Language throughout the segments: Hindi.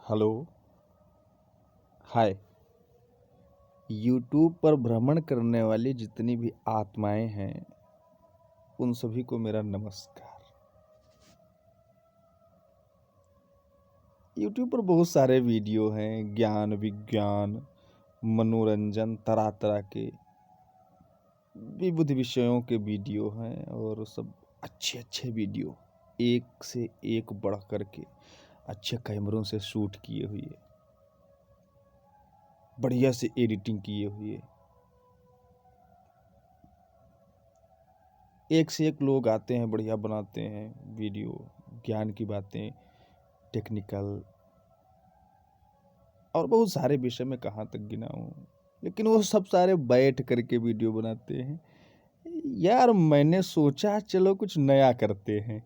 हेलो। हाय। यूट्यूब पर भ्रमण करने वाली जितनी भी आत्माएं हैं उन सभी को मेरा नमस्कार। यूट्यूब पर बहुत सारे वीडियो हैं, ज्ञान विज्ञान मनोरंजन तरह तरह के विविध विषयों के वीडियो हैं और सब अच्छे अच्छे वीडियो एक से एक बढ़ कर के अच्छे कैमरों से शूट किए हुए, बढ़िया से एडिटिंग किए हुए, एक से एक लोग आते हैं, बढ़िया बनाते हैं वीडियो, ज्ञान की बातें, टेक्निकल और बहुत सारे विषय में कहाँ तक गिनाऊं, लेकिन वो सब सारे बैठ करके वीडियो बनाते हैं। यार मैंने सोचा चलो कुछ नया करते हैं।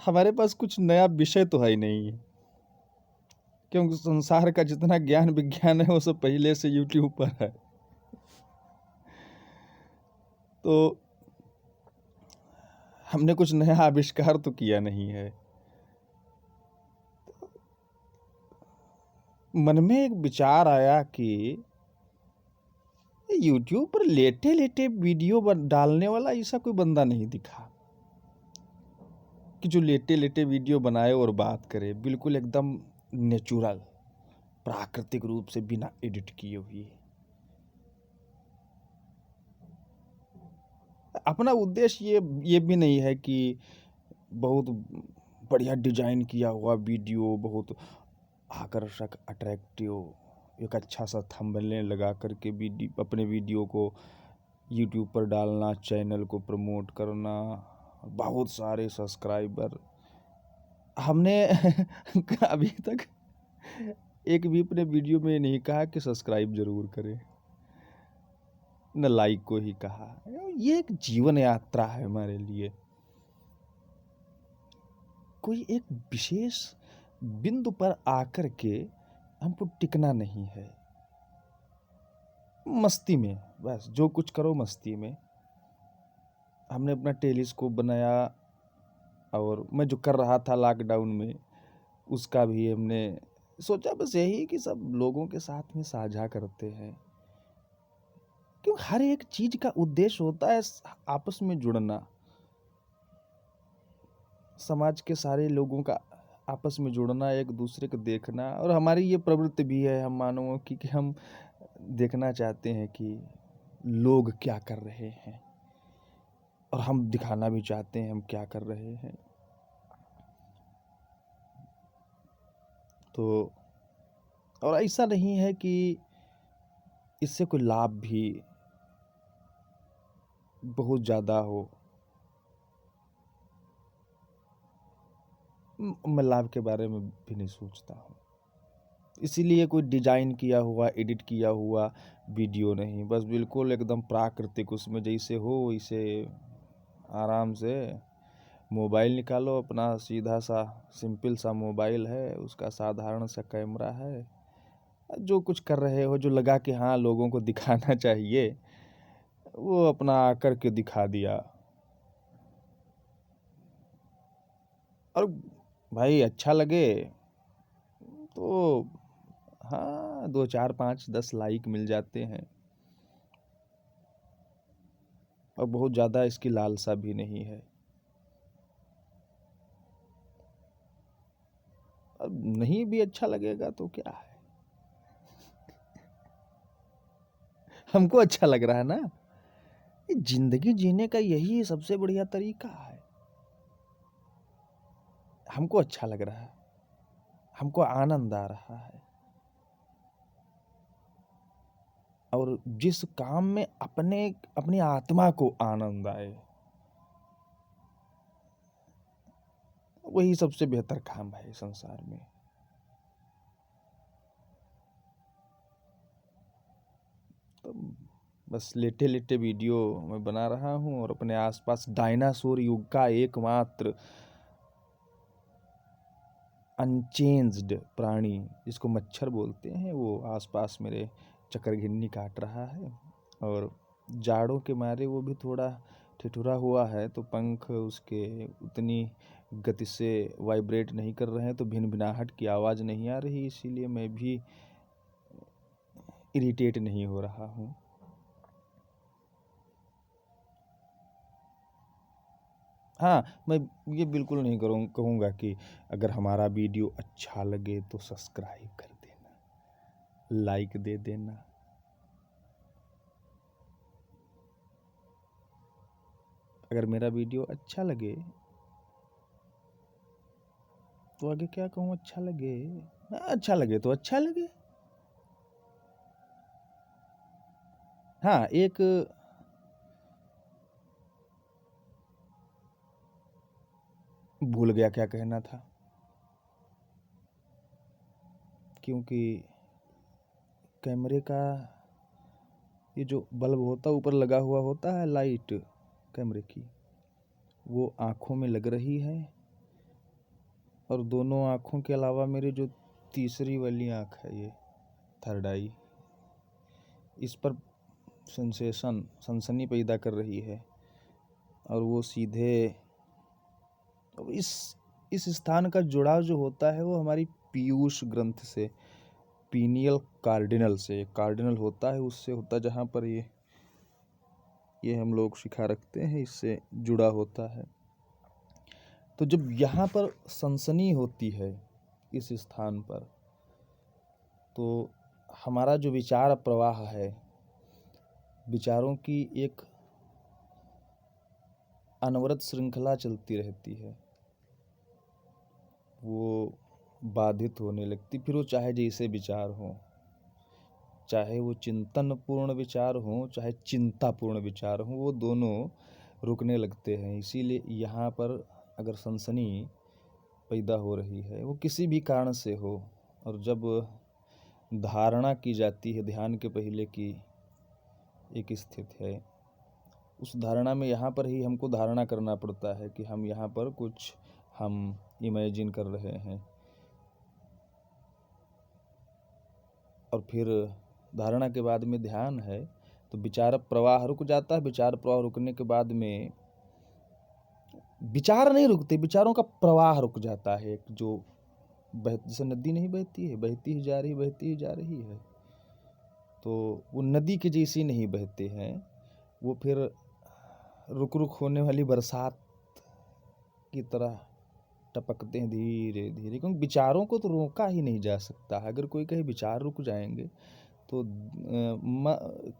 हमारे पास कुछ नया विषय तो है ही नहीं, क्योंकि संसार का जितना ज्ञान विज्ञान है वो सब पहले से यूट्यूब पर है। तो हमने कुछ नया आविष्कार तो किया नहीं है। मन में एक विचार आया कि यूट्यूब पर लेटे लेटे वीडियो डालने वाला ऐसा कोई बंदा नहीं दिखा कि जो लेटे लेटे वीडियो बनाए और बात करे, बिल्कुल एकदम नेचुरल प्राकृतिक रूप से बिना एडिट किए हुए। अपना उद्देश्य ये भी नहीं है कि बहुत बढ़िया डिजाइन किया हुआ वीडियो, बहुत आकर्षक अट्रैक्टिव एक अच्छा सा थंबनेल लगा करके अपने वीडियो को यूट्यूब पर डालना, चैनल को प्रमोट करना, बहुत सारे सब्सक्राइबर। हमने अभी तक एक भी अपने वीडियो में नहीं कहा कि सब्सक्राइब जरूर करें, न लाइक को ही कहा। ये एक जीवन यात्रा है हमारे लिए। कोई एक विशेष बिंदु पर आकर के हमको टिकना नहीं है। मस्ती में बस जो कुछ करो मस्ती में। हमने अपना टेलीस्कोप बनाया और मैं जो कर रहा था लॉकडाउन में उसका भी हमने सोचा बस यही कि सब लोगों के साथ में साझा करते हैं, क्यों हर एक चीज का उद्देश्य होता है आपस में जुड़ना, समाज के सारे लोगों का आपस में जुड़ना, एक दूसरे को देखना। और हमारी ये प्रवृत्ति भी है हम मानवों की कि हम देखना चाहते हैं कि लोग क्या कर रहे हैं और हम दिखाना भी चाहते हैं हम क्या कर रहे हैं। तो और ऐसा नहीं है कि इससे कोई लाभ भी बहुत ज़्यादा हो। मैं लाभ के बारे में भी नहीं सोचता हूँ, इसीलिए कोई डिजाइन किया हुआ एडिट किया हुआ वीडियो नहीं, बस बिल्कुल एकदम प्राकृतिक, उसमें जैसे हो वैसे आराम से मोबाइल निकालो अपना, सीधा सा सिंपल सा मोबाइल है, उसका साधारण सा कैमरा है, जो कुछ कर रहे हो जो लगा कि हाँ लोगों को दिखाना चाहिए वो अपना आकर के दिखा दिया। और भाई अच्छा लगे तो हाँ 2 4 5 10 लाइक मिल जाते हैं, और बहुत ज़्यादा इसकी लालसा भी नहीं है। अब नहीं भी अच्छा लगेगा तो क्या है, हमको अच्छा लग रहा है ना। जिंदगी जीने का यही सबसे बढ़िया तरीका है। हमको अच्छा लग रहा है, हमको आनंद आ रहा है, और जिस काम में अपनी आत्मा को आनंद आए वही सबसे बेहतर काम है संसार में। तो बस लेटे लेटे वीडियो मैं बना रहा हूँ और अपने आसपास डायनासोर युग का एकमात्र अनचेंज्ड प्राणी जिसको मच्छर बोलते हैं वो आसपास मेरे चक्करघिन्नी काट रहा है। और जाड़ों के मारे वो भी थोड़ा ठिठुरा हुआ है, तो पंख उसके उतनी गति से वाइब्रेट नहीं कर रहे हैं, तो भिनभिनाहट की आवाज़ नहीं आ रही, इसीलिए मैं भी इरिटेट नहीं हो रहा हूँ। हाँ, मैं ये बिल्कुल नहीं कहूँगा कि अगर हमारा वीडियो अच्छा लगे तो सब्सक्राइब कर देना, लाइक दे देना। अगर मेरा वीडियो अच्छा लगे तो आगे क्या कहूँ, अच्छा लगे, अच्छा लगे तो अच्छा लगे। हाँ, एक भूल गया क्या कहना था, क्योंकि कैमरे का ये जो बल्ब होता है ऊपर लगा हुआ होता है, लाइट कैमरे की, वो आँखों में लग रही है, और दोनों आँखों के अलावा मेरी जो तीसरी वाली आँख है, ये थर्ड आई, इस पर सनसनी पैदा कर रही है, और वो सीधे इस स्थान का जुड़ाव जो होता है वो हमारी पीयूष ग्रंथ से, पीनियल कार्डिनल से, कार्डिनल होता है उससे होता है, जहाँ पर ये हम लोग शिखा रखते हैं, इससे जुड़ा होता है। तो जब यहाँ पर सनसनी होती है इस स्थान पर, तो हमारा जो विचार प्रवाह है, विचारों की एक अनवरत श्रृंखला चलती रहती है, वो बाधित होने लगती। फिर वो चाहे जैसे विचार हो, चाहे वो चिंतनपूर्ण विचार हो, चाहे चिंतापूर्ण विचार हो, वो दोनों रुकने लगते हैं। इसीलिए यहाँ पर अगर सनसनी पैदा हो रही है, वो किसी भी कारण से हो, और जब धारणा की जाती है ध्यान के पहले की एक स्थिति है, उस धारणा में यहाँ पर ही हमको धारणा करना पड़ता है कि हम यहाँ पर कुछ हम इमेजिन कर रहे हैं, और फिर धारणा के बाद में ध्यान है, तो विचार प्रवाह रुक जाता है। विचार प्रवाह रुकने के बाद में विचार नहीं रुकते, विचारों का प्रवाह रुक जाता है। एक जो जैसे नदी नहीं बहती है, बहती ही जा रही, बहती ही जा रही है, तो वो नदी के जैसी नहीं बहते हैं, वो फिर रुक रुक होने वाली बरसात की तरह टपकते हैं धीरे धीरे, क्योंकि विचारों को तो रोका ही नहीं जा सकता। अगर कोई कहे विचार रुक जाएंगे, तो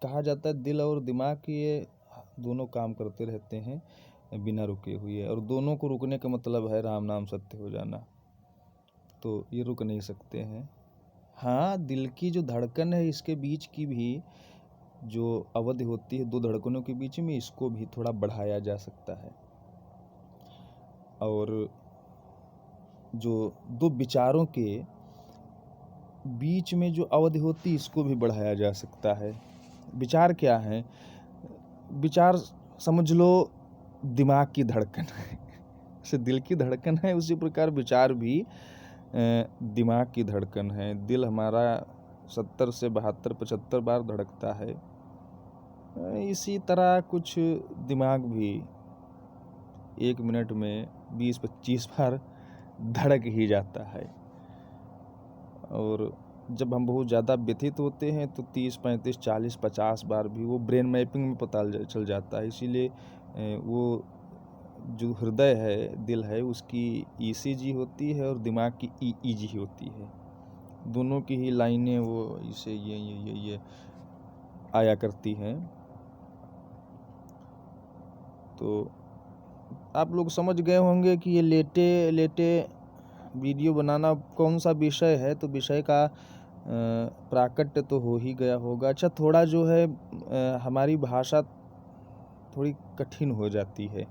कहा जाता है दिल और दिमाग ये दोनों काम करते रहते हैं बिना रुके हुए, और दोनों को रुकने का मतलब है राम नाम सत्य हो जाना, तो ये रुक नहीं सकते हैं। हाँ, दिल की जो धड़कन है, इसके बीच की भी जो अवधि होती है दो धड़कनों के बीच में, इसको भी थोड़ा बढ़ाया जा सकता है, और जो दो विचारों के बीच में जो अवधि होती है, इसको भी बढ़ाया जा सकता है। विचार क्या है? विचार समझ लो दिमाग की धड़कन है। जैसे दिल की धड़कन है, उसी प्रकार विचार भी दिमाग की धड़कन है। दिल हमारा 70 से 72 75 बार धड़कता है, इसी तरह कुछ दिमाग भी 1 मिनट में 20-25 बार धड़क ही जाता है। और जब हम बहुत ज़्यादा व्यथित होते हैं तो 30, 35, 40, 50 बार भी वो ब्रेन मैपिंग में पता चल जाता है। इसीलिए वो जो हृदय है, दिल है, उसकी ईसीजी होती है और दिमाग की ईईजी होती है। दोनों की ही लाइनें वो इसे ये आया करती हैं। तो आप लोग समझ गए होंगे कि ये लेटे लेटे वीडियो बनाना कौन सा विषय है, तो विषय का प्राकट्य तो हो ही गया होगा। अच्छा, थोड़ा जो है हमारी भाषा थोड़ी कठिन हो जाती है,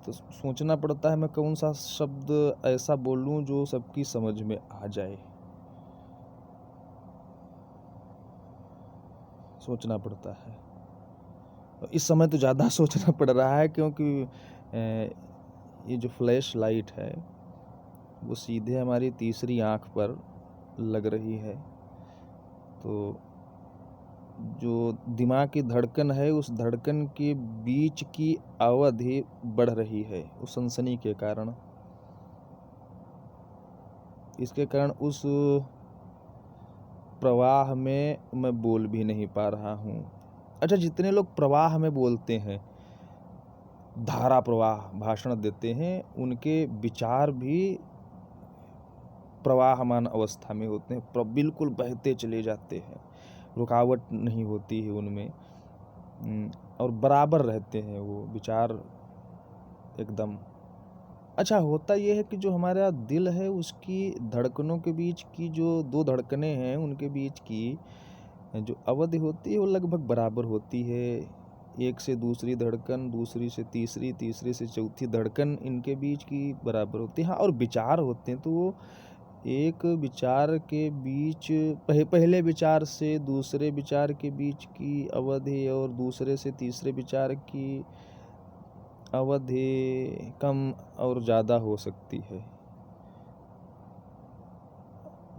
तो सोचना पड़ता है मैं कौन सा शब्द ऐसा बोलूं जो सबकी समझ में आ जाए, सोचना पड़ता है। इस समय तो ज़्यादा सोचना पड़ रहा है, क्योंकि ये जो फ्लैश लाइट है वो सीधे हमारी तीसरी आँख पर लग रही है, तो जो दिमाग की धड़कन है, उस धड़कन के बीच की अवधि बढ़ रही है उस सनसनी के कारण। इसके कारण उस प्रवाह में मैं बोल भी नहीं पा रहा हूँ। अच्छा, जितने लोग प्रवाह में बोलते हैं, धारा प्रवाह भाषण देते हैं, उनके विचार भी प्रवाहमान अवस्था में होते हैं, बिल्कुल बहते चले जाते हैं, रुकावट नहीं होती है उनमें, और बराबर रहते हैं वो विचार एकदम। अच्छा, होता ये है कि जो हमारा दिल है उसकी धड़कनों के बीच की जो दो धड़कनें हैं, उनके बीच की जो अवधि होती है वो लगभग बराबर होती है। एक से दूसरी धड़कन, दूसरी से तीसरी, तीसरी से चौथी धड़कन, इनके बीच की बराबर होती है। हाँ, और विचार होते हैं तो वो एक विचार के बीच पहले विचार से दूसरे विचार के बीच की अवधि और दूसरे से तीसरे विचार की अवधि कम और ज़्यादा हो सकती है।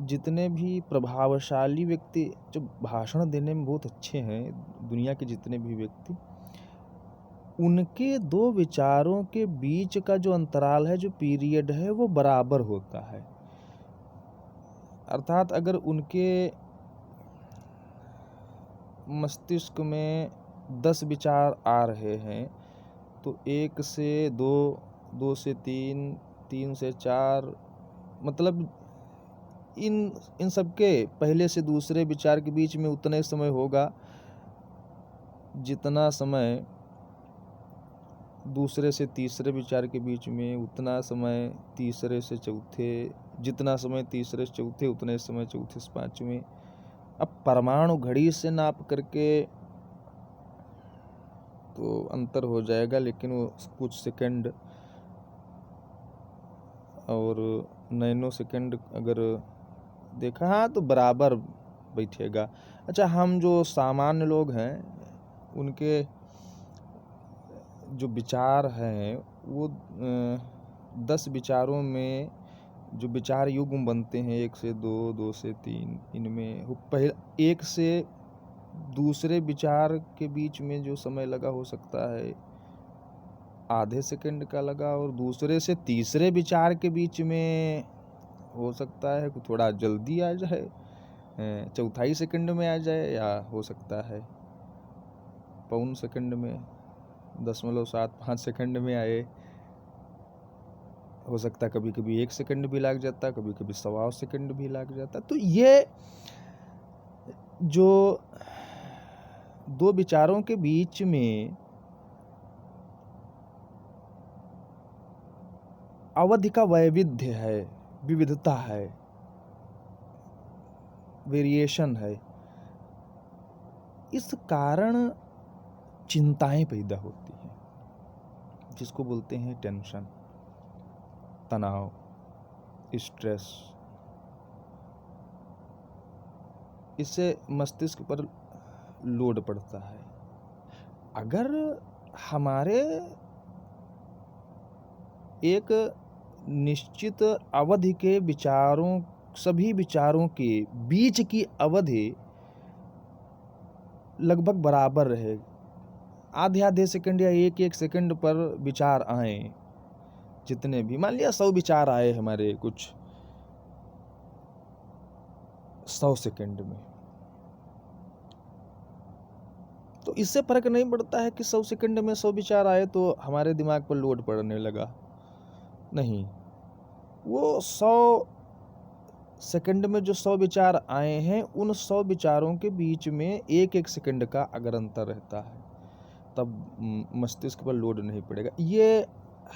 जितने भी प्रभावशाली व्यक्ति जो भाषण देने में बहुत अच्छे हैं, दुनिया के जितने भी व्यक्ति, उनके दो विचारों के बीच का जो अंतराल है, जो पीरियड है, वो बराबर होता है। अर्थात अगर उनके मस्तिष्क में 10 विचार आ रहे हैं तो 1 से 2, 2 से 3, 3 से 4, मतलब इन सबके पहले से दूसरे विचार के बीच में उतने समय होगा जितना समय दूसरे से तीसरे विचार के बीच में, उतना समय तीसरे से चौथे, जितना समय तीसरे से चौथे उतने समय चौथे से पांचवें। अब परमाणु घड़ी से नाप करके तो अंतर हो जाएगा, लेकिन वो कुछ सेकंड और नैनो सेकंड अगर देखा, हाँ, तो बराबर बैठेगा। अच्छा, हम जो सामान्य लोग हैं उनके जो विचार हैं वो 10 विचारों में जो विचार युग्म बनते हैं, 1 से 2, 2 से 3, इनमें पहले 1 से दूसरे विचार के बीच में जो समय लगा हो सकता है आधे सेकंड का लगा, और दूसरे से तीसरे विचार के बीच में हो सकता है कि थोड़ा जल्दी आ जाए, चौथाई सेकंड में आ जाए, या हो सकता है पौन सेकंड में, 0.75 सेकंड में आए। हो सकता है कभी कभी 1 सेकंड भी लग जाता, कभी कभी 1.25 सेकंड भी लग जाता। तो ये जो दो विचारों के बीच में अवधि का वैविध्य है, विविधता है, वेरिएशन है, इस कारण चिंताएं पैदा होती हैं, जिसको बोलते हैं टेंशन, तनाव, स्ट्रेस। इससे मस्तिष्क पर लोड पड़ता है। अगर हमारे एक निश्चित अवधि के विचारों, सभी विचारों के बीच की अवधि लगभग बराबर रहे, आधे सेकंड या 1 सेकंड पर विचार आए, जितने भी, मान लिया 100 विचार आए हमारे कुछ 100 सेकंड में, तो इससे फर्क नहीं पड़ता है कि 100 सेकंड में 100 विचार आए तो हमारे दिमाग पर लोड पड़ने लगा। नहीं, वो 100 सेकंड में जो 100 विचार आए हैं, उन 100 विचारों के बीच में 1 सेकंड का अगर अंतर रहता है, तब मस्तिष्क पर लोड नहीं पड़ेगा। ये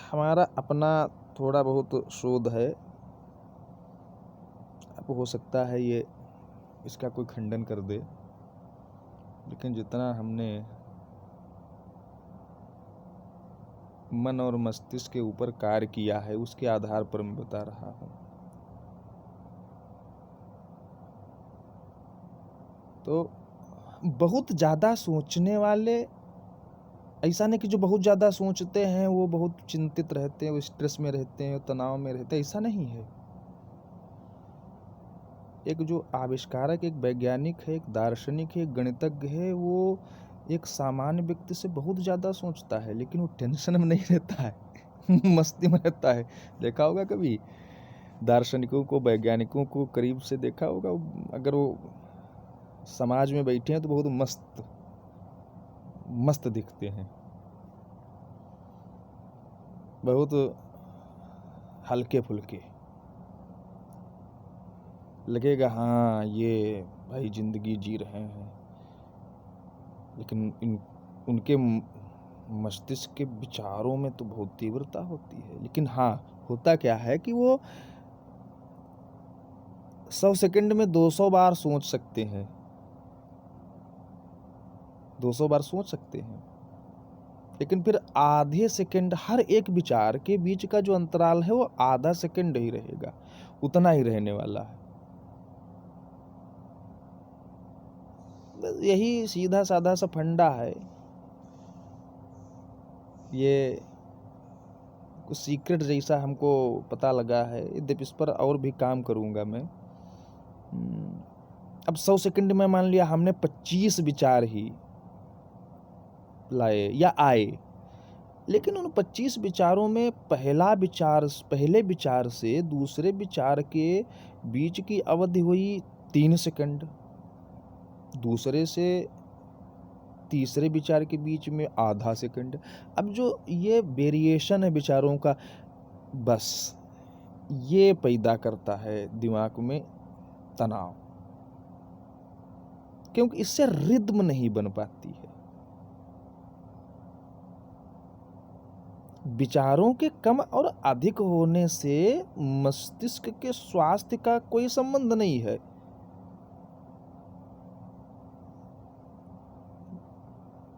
हमारा अपना थोड़ा बहुत शोध है, अब हो सकता है ये इसका कोई खंडन कर दे, लेकिन जितना हमने मन और मस्तिष्क के ऊपर कार्य किया है उसके आधार पर मैं बता रहा हूँ। तो बहुत ज़्यादा सोचने वाले, ऐसा नहीं कि जो बहुत ज़्यादा सोचते हैं वो बहुत चिंतित रहते हैं, वो स्ट्रेस में रहते हैं, तनाव में रहते हैं, ऐसा नहीं है। एक जो आविष्कारक, एक वैज्ञानिक है, एक दार्शनिक है, एक गणितज्ञ है, वो एक सामान्य व्यक्ति से बहुत ज़्यादा सोचता है, लेकिन वो टेंशन में नहीं रहता है मस्ती में रहता है। देखा होगा कभी दार्शनिकों को, वैज्ञानिकों को करीब से देखा होगा, अगर वो समाज में बैठे हैं तो बहुत मस्त मस्त दिखते हैं, बहुत हल्के फुल्के, लगेगा हाँ ये भाई जिंदगी जी रहे हैं, लेकिन उनके मस्तिष्क के विचारों में तो बहुत तीव्रता होती है। लेकिन हाँ, होता क्या है कि वो 100 सेकंड में 200 बार सोच सकते हैं, 200 बार सोच सकते हैं, लेकिन फिर आधे सेकंड, हर एक विचार के बीच का जो अंतराल है वो आधा सेकंड ही रहेगा, उतना ही रहने वाला है। यही सीधा साधा सा फंडा है, ये कुछ सीक्रेट जैसा हमको पता लगा है, यद्यपि इस पर और भी काम करूंगा मैं। अब 100 सेकंड में मान लिया हमने 25 विचार ही लाए या आए, लेकिन उन 25 विचारों में पहले विचार से दूसरे विचार के बीच की अवधि हुई 3 सेकंड, दूसरे से तीसरे विचार के बीच में आधा सेकंड। अब जो ये वेरिएशन है विचारों का, बस ये पैदा करता है दिमाग में तनाव, क्योंकि इससे रिद्म नहीं बन पाती है। विचारों के कम और अधिक होने से मस्तिष्क के स्वास्थ्य का कोई संबंध नहीं है।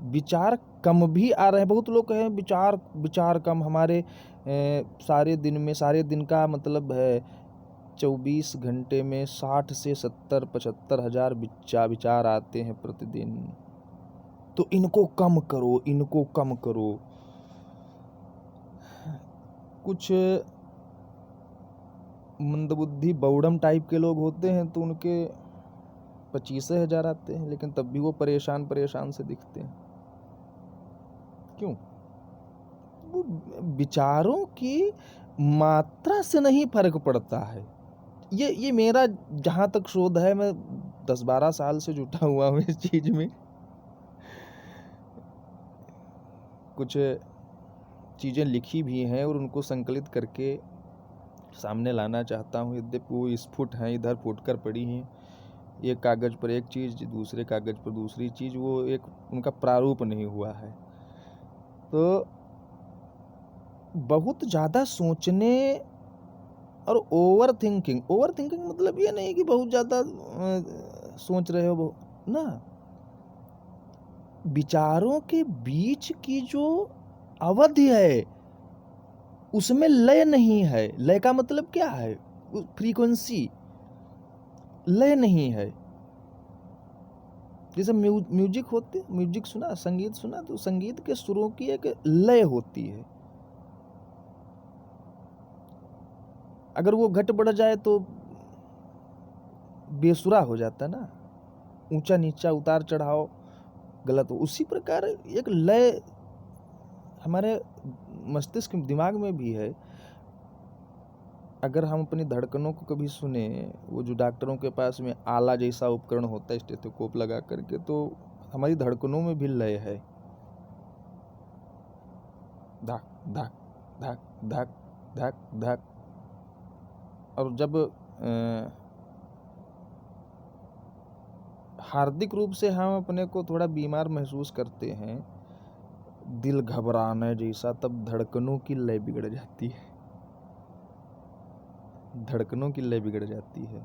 विचार कम भी आ रहे हैं, बहुत लोग कहें विचार कम, हमारे सारे दिन का मतलब है 24 घंटे में 60 से 70 75 हजार विचार आते हैं प्रतिदिन, तो इनको कम करो। कुछ मंदबुद्धि बौड़म टाइप के लोग होते हैं तो उनके 25 हजार आते हैं, लेकिन तब भी वो परेशान से दिखते हैं। क्यों? वो विचारों की मात्रा से नहीं फर्क पड़ता है। ये मेरा जहाँ तक शोध है, मैं 10-12 साल से जुटा हुआ हूँ इस चीज में। कुछ चीज़ें लिखी भी हैं और उनको संकलित करके सामने लाना चाहता हूँ, यद्यपि वो स्फुट हैं, इधर फुट कर पड़ी हैं, एक कागज़ पर एक चीज़, दूसरे कागज़ पर दूसरी चीज़, वो एक उनका प्रारूप नहीं हुआ है। तो बहुत ज़्यादा सोचने और ओवर थिंकिंग मतलब ये नहीं कि बहुत ज़्यादा सोच रहे हो ना, विचारों के बीच की जो अवधि है उसमें लय नहीं है। लय का मतलब क्या है? फ्रीक्वेंसी, लय नहीं है। जैसे म्यूजिक सुना, संगीत सुना, तो संगीत के सुरों की एक लय होती है। अगर वो घट बढ़ जाए तो बेसुरा हो जाता है ना, ऊंचा नीचा उतार चढ़ाव गलत हो। उसी प्रकार एक लय हमारे मस्तिष्क दिमाग में भी है। अगर हम अपनी धड़कनों को कभी सुने, वो जो डॉक्टरों के पास में आला जैसा उपकरण होता है स्टेथोस्कोप लगा करके, तो हमारी धड़कनों में भी लय है, धक धक धक धक धक धक। और जब हार्दिक रूप से हम अपने को थोड़ा बीमार महसूस करते हैं, दिल घबराने जैसा, तब धड़कनों की लय बिगड़ जाती है, धड़कनों की लय बिगड़ जाती है।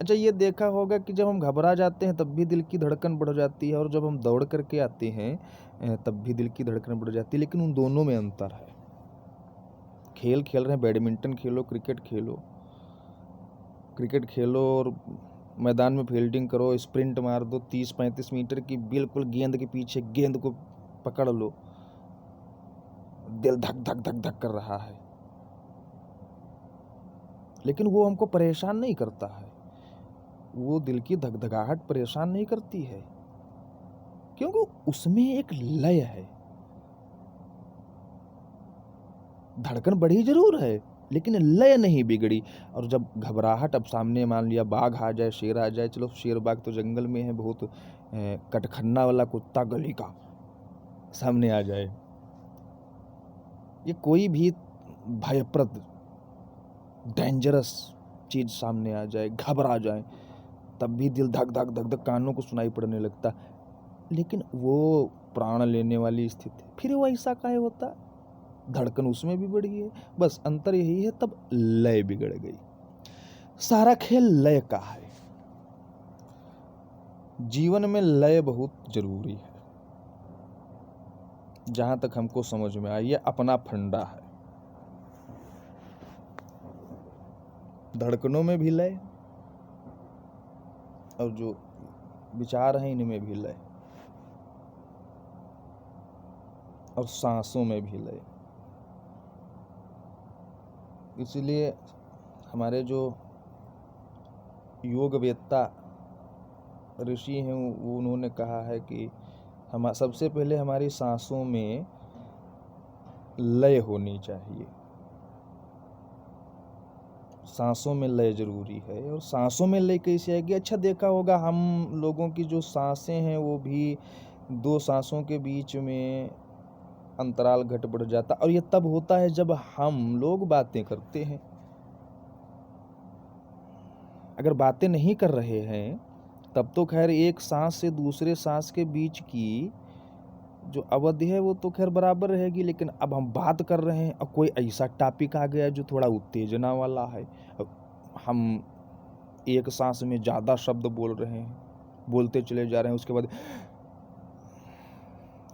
अच्छा, ये देखा होगा कि जब हम घबरा जाते हैं तब भी दिल की धड़कन बढ़ जाती है, और जब हम दौड़ करके आते हैं तब भी दिल की धड़कन बढ़ जाती है। लेकिन उन दोनों में अंतर है। खेल खेल रहे हैं, बैडमिंटन खेलो, क्रिकेट खेलो और मैदान में फील्डिंग करो, स्प्रिंट मार दो 30-35 मीटर की, बिल्कुल गेंद के पीछे, गेंद को पकड़ लो, दिल धक धक धक धक कर रहा है, लेकिन वो हमको परेशान नहीं करता है। वो दिल की धकधकाहट परेशान नहीं करती है, क्योंकि उसमें एक लय है। धड़कन बढ़ी जरूर है लेकिन लय नहीं बिगड़ी। और जब घबराहट, अब सामने मान लिया बाघ आ जाए, शेर आ जाए, चलो शेर बाघ तो जंगल में है, बहुत कटखन्ना वाला कुत्ता गली का सामने आ जाए, ये कोई भी भयप्रद डेंजरस चीज सामने आ जाए, घबरा जाए, तब भी दिल धक धक धक धक, कानों को सुनाई पड़ने लगता। लेकिन वो प्राण लेने वाली स्थिति फिर वो ऐसा काहे होता, धड़कन उसमें भी बढ़ी है, बस अंतर यही है तब लय बिगड़ गई। सारा खेल लय का है। जीवन में लय बहुत जरूरी है, जहां तक हमको समझ में आई, ये अपना फंडा है। धड़कनों में भी लय और जो विचार हैं इनमें भी लय, और सांसों में भी लय। इसलिए हमारे जो योग वेत्ता ऋषि हैं वो उन्होंने कहा है कि हम सबसे पहले हमारी सांसों में लय होनी चाहिए। सांसों में लय जरूरी है। और सांसों में लय कैसे आएगी? अच्छा, देखा होगा हम लोगों की जो सांसें हैं वो भी दो सांसों के बीच में अंतराल घट बढ़ जाता, और ये तब होता है जब हम लोग बातें करते हैं। अगर बातें नहीं कर रहे हैं तब तो खैर एक सांस से दूसरे सांस के बीच की जो अवधि है वो तो खैर बराबर रहेगी, लेकिन अब हम बात कर रहे हैं और कोई ऐसा टॉपिक आ गया जो थोड़ा उत्तेजना वाला है, हम एक सांस में ज़्यादा शब्द बोल रहे हैं, बोलते चले जा रहे हैं, उसके बाद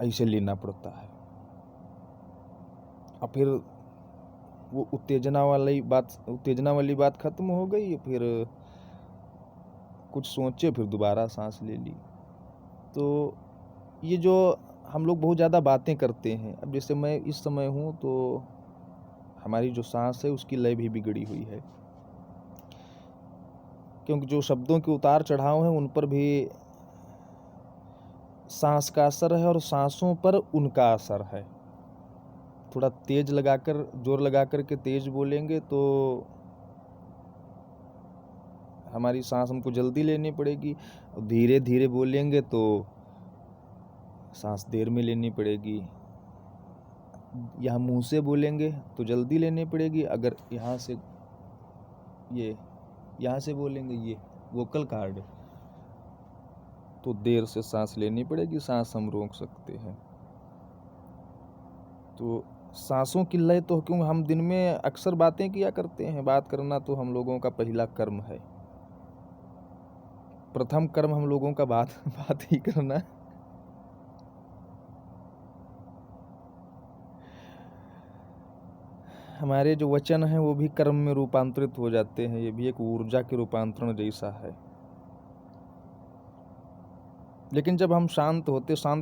ऐसे लेना पड़ता है, और फिर वो उत्तेजना वाली बात खत्म हो गई, फिर कुछ सोचे, फिर दोबारा सांस ले ली। तो ये जो हम लोग बहुत ज़्यादा बातें करते हैं, अब जैसे मैं इस समय हूँ तो हमारी जो सांस है उसकी लय भी बिगड़ी हुई है, क्योंकि जो शब्दों के उतार चढ़ाव हैं उन पर भी सांस का असर है और सांसों पर उनका असर है। थोड़ा तेज लगाकर, जोर लगाकर के तेज बोलेंगे तो हमारी सांस हमको जल्दी लेनी पड़ेगी, और धीरे धीरे बोलेंगे तो सांस देर में लेनी पड़ेगी। यहाँ मुंह से बोलेंगे तो जल्दी लेनी पड़ेगी, अगर यहाँ से बोलेंगे, ये वोकल कार्ड, तो देर से सांस लेनी पड़ेगी, सांस हम रोक सकते हैं। तो सांसों की लय तो, क्यों हम दिन में अक्सर बातें किया करते हैं, बात करना तो हम लोगों का पहला कर्म है, प्रथम कर्म हम लोगों का बात ही करना। हमारे जो वचन हैं वो भी कर्म में रूपांतरित हो जाते हैं, ये भी एक ऊर्जा के रूपांतरण जैसा है। लेकिन जब हम शांत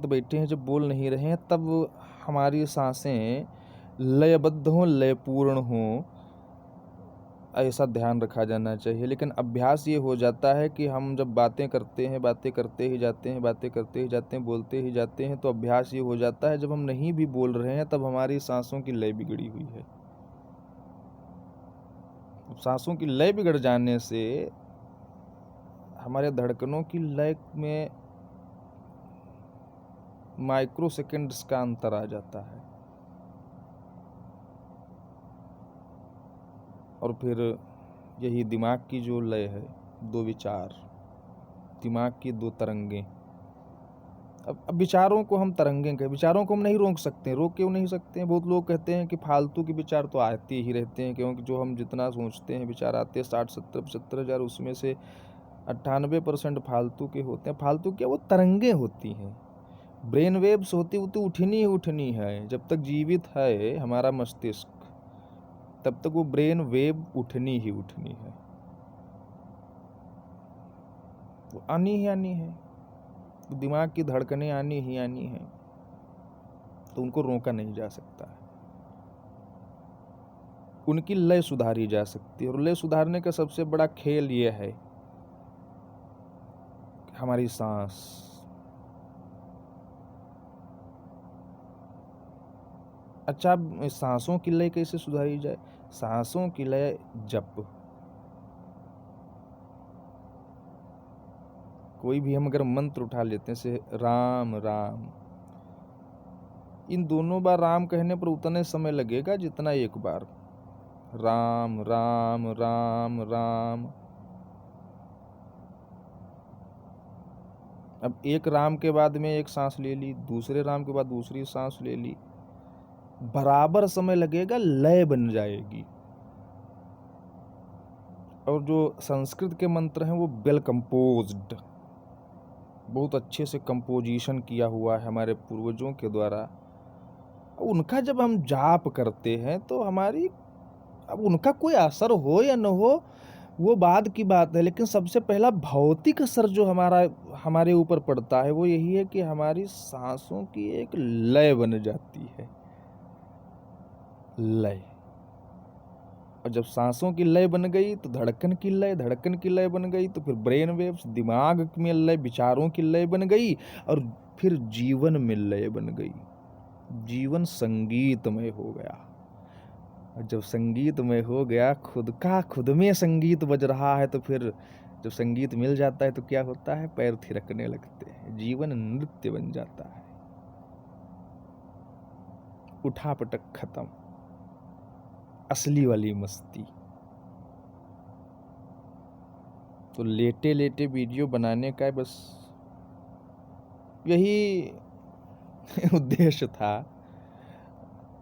बैठे हैं, जब बोल नहीं रहे हैं, तब हमारी सांसें लयबद्ध हों, लयपूर्ण हों, ऐसा ध्यान रखा जाना चाहिए। लेकिन अभ्यास ये हो जाता है कि हम जब बातें करते हैं, बातें करते ही जाते हैं, बोलते ही जाते हैं, तो अभ्यास ये हो जाता है जब हम नहीं भी बोल रहे हैं तब हमारी सांसों की लय बिगड़ी हुई है। सांसों की लय बिगड़ जाने से हमारे धड़कनों की लय में माइक्रो सेकेंड्स का अंतर आ जाता है, और फिर यही दिमाग की जो लय है, दो विचार, दिमाग की दो तरंगें। अब विचारों को हम तरंगें कहें, विचारों को हम नहीं रोक सकते, रोक क्यों नहीं सकते हैं? बहुत लोग कहते हैं कि फालतू के विचार तो आते ही रहते हैं, क्योंकि जो हम जितना सोचते हैं विचार आते हैं 60-70-75 हज़ार, उसमें से 98% फालतू के होते हैं। फालतू क्या, वो तरंगें होती हैं, ब्रेन वेव्स होती, वो तो उठनी ही उठनी है। जब तक जीवित है हमारा मस्तिष्क तब तक वो ब्रेन वेव उठनी ही उठनी है, वो आनी ही आनी है, दिमाग की धड़कनें आनी ही आनी है, तो उनको रोका नहीं जा सकता है। उनकी लय सुधारी जा सकती है, और लय सुधारने का सबसे बड़ा खेल ये है हमारी सांस। अच्छा, अब सांसों की लय कैसे सुधारी जाए? सांसों की लय जप। कोई भी हम अगर मंत्र उठा लेते हैं, से राम राम, इन दोनों बार राम कहने पर उतने समय लगेगा जितना एक बार। राम राम राम राम। अब एक राम के बाद में एक सांस ले ली, दूसरे राम के बाद दूसरी सांस ले ली, बराबर समय लगेगा, लय बन जाएगी। और जो संस्कृत के मंत्र हैं वो वेल कंपोज्ड, बहुत अच्छे से कंपोजिशन किया हुआ है हमारे पूर्वजों के द्वारा। उनका जब हम जाप करते हैं तो हमारी, अब उनका कोई असर हो या न हो वो बाद की बात है, लेकिन सबसे पहला भौतिक असर जो हमारे ऊपर पड़ता है वो यही है कि हमारी सांसों की एक लय बन जाती है। लय। और जब सांसों की लय बन गई तो धड़कन की लय, धड़कन की लय बन गई तो फिर ब्रेन वेव्स, दिमाग में लय, विचारों की लय बन गई, और फिर जीवन में लय बन गई। जीवन संगीतमय हो गया। और जब संगीतमय हो गया, खुद में संगीत बज रहा है, तो फिर जब संगीत मिल जाता है तो क्या होता है? पैर थिरकने लगते हैं, जीवन नृत्य बन जाता है। उठा पटक खत्म, असली वाली मस्ती। तो लेटे लेटे वीडियो बनाने का बस यही उद्देश्य था,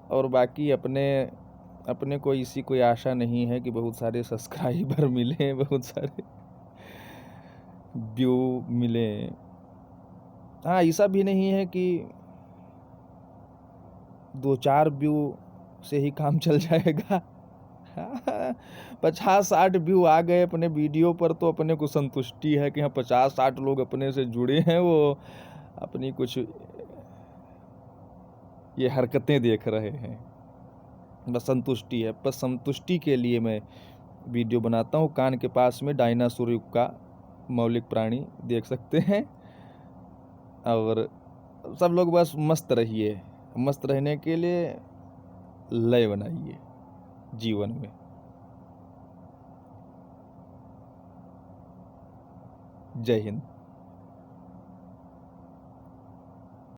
और बाकी अपने को इसी कोई आशा नहीं है कि बहुत सारे सब्सक्राइबर मिले, बहुत सारे व्यू मिले। हाँ, ऐसा भी नहीं है कि 2-4 व्यू से ही काम चल जाएगा। 50-60 व्यू आ गए अपने वीडियो पर तो अपने को संतुष्टि है कि हाँ 50-60 लोग अपने से जुड़े हैं, वो अपनी कुछ ये हरकतें देख रहे हैं, बस संतुष्टि है। बस संतुष्टि के लिए मैं वीडियो बनाता हूँ। कान के पास में डायनासोर युग का मौलिक प्राणी देख सकते हैं, और सब लोग बस मस्त रहिए। मस्त रहने के लिए लय बनाइए जीवन में। जय हिंद।